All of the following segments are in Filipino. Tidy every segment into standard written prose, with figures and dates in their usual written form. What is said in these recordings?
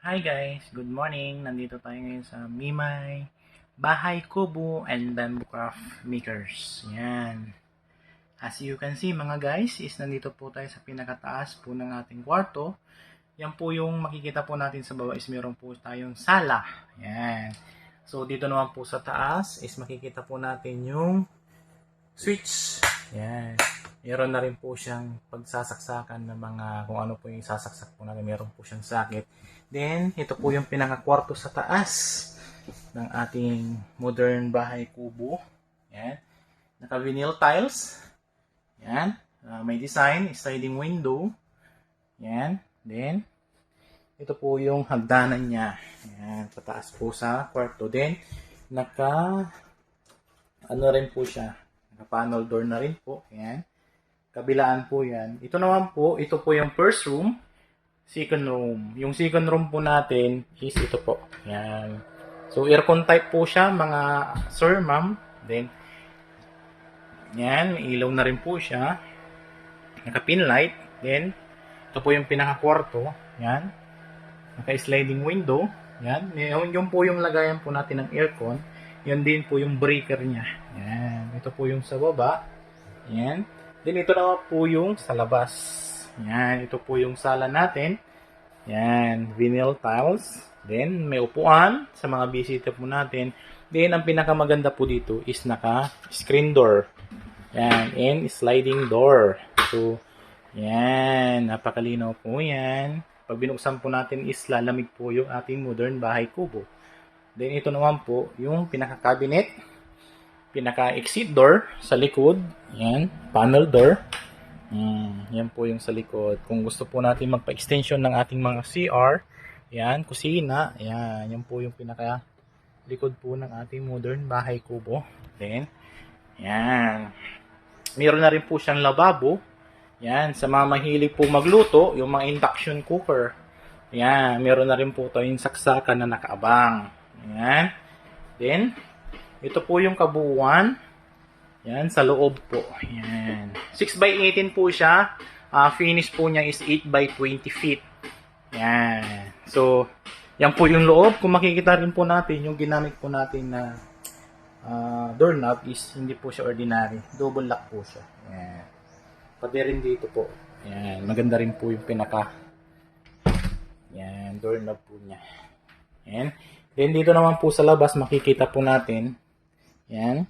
Hi guys, good morning. Nandito tayo ngayon sa Mimay Bahay Kubo and Bamboo Craft Makers. Yan. As you can see mga guys, is nandito po tayo sa pinakataas po ng ating kwarto. Yan po yung makikita po natin sa baba is meron po tayong sala. Yan. So dito naman po sa taas is makikita po natin yung switch. Yan. Meron na rin po siyang pagsasaksakan ng mga kung ano po yung sasaksak po natin. Meron po siyang socket. Then, ito po yung pinakakwarto sa taas ng ating modern bahay kubo. Yan. Naka-vinyl tiles. Yan. May design, sliding window. Yan. Then, ito po yung hagdanan niya. Yan. Pataas po sa kwarto. Then, ano rin po siya. Naka-panel door na rin po. Yan. Kabilaan po yan. Ito naman po, ito po yung first room, second room. Yung second room po natin is ito po. Yan. So, aircon type po siya, mga sir, ma'am. Then, yan, ilaw na rin po siya. Naka-pin light. Then, ito po yung pinaka-kwarto. Yan. Naka-sliding window. Yan. Yun po yung lagayan po natin ng aircon. Yan din po yung breaker niya. Yan. Ito po yung sa baba. Yan. Then, ito naman po yung sa labas. Yan, ito po yung sala natin. Yan, vinyl tiles. Then, may upuan sa mga bisita po natin. Then, ang pinakamaganda po dito is naka-screen door. Yan, and sliding door. So, yan, napakalinaw po yan. Pag binuksan po natin is lalamig po yung ating modern bahay kubo. Then, ito naman po yung pinaka-cabinet. Pinaka-exit door sa likod. Yan, panel door. Yan po yung sa likod. Kung gusto po natin magpa-extension ng ating mga CR, yan, kusina, yan po yung pinaka-likod po ng ating modern bahay kubo. Then, yan. Meron na rin po siyang lababo. Yan, sa mga mahilig po magluto, yung mga induction cooker. Yan, meron na rin po tayong saksakan na nakaabang. Yan. Then, ito po yung kabuuan. Yan, sa loob po. Yan. 6x18 po siya. Finish po niya is 8x20 feet. Yan. So, yan po yung loob. Kung makikita rin po natin, yung ginamit po natin na doorknob is hindi po siya ordinary. Double lock po siya. Yan. Pati rin dito po. Yan. Maganda rin po yung yan, doorknob po niya. Yan. Then, dito naman po sa labas, makikita po natin yan.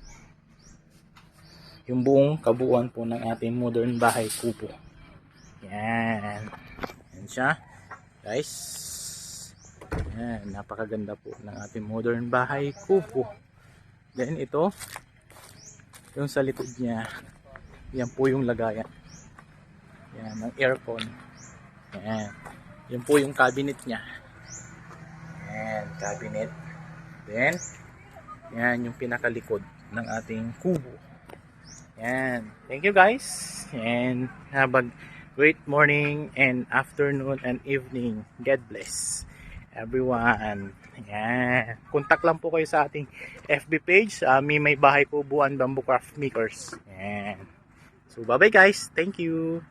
Yung buong kabuuan po ng ating modern bahay kubo. Yan. Yan siya. Guys. Yan. Napakaganda po ng ating modern bahay kubo. Then ito. Yung sa likod niya. Yan po yung lagayan. Yan. Ng aircon. Yan. Yan po yung cabinet niya. Yan. Cabinet. Then yan yung pinakalikod ng ating kubo. Yan. Thank you guys. And have a great morning and afternoon and evening. God bless everyone. Yan. Contact lang po kayo sa ating FB page. Mimay Bahay Kubo and Bamboo Craft Makers. Yan. So bye bye guys. Thank you.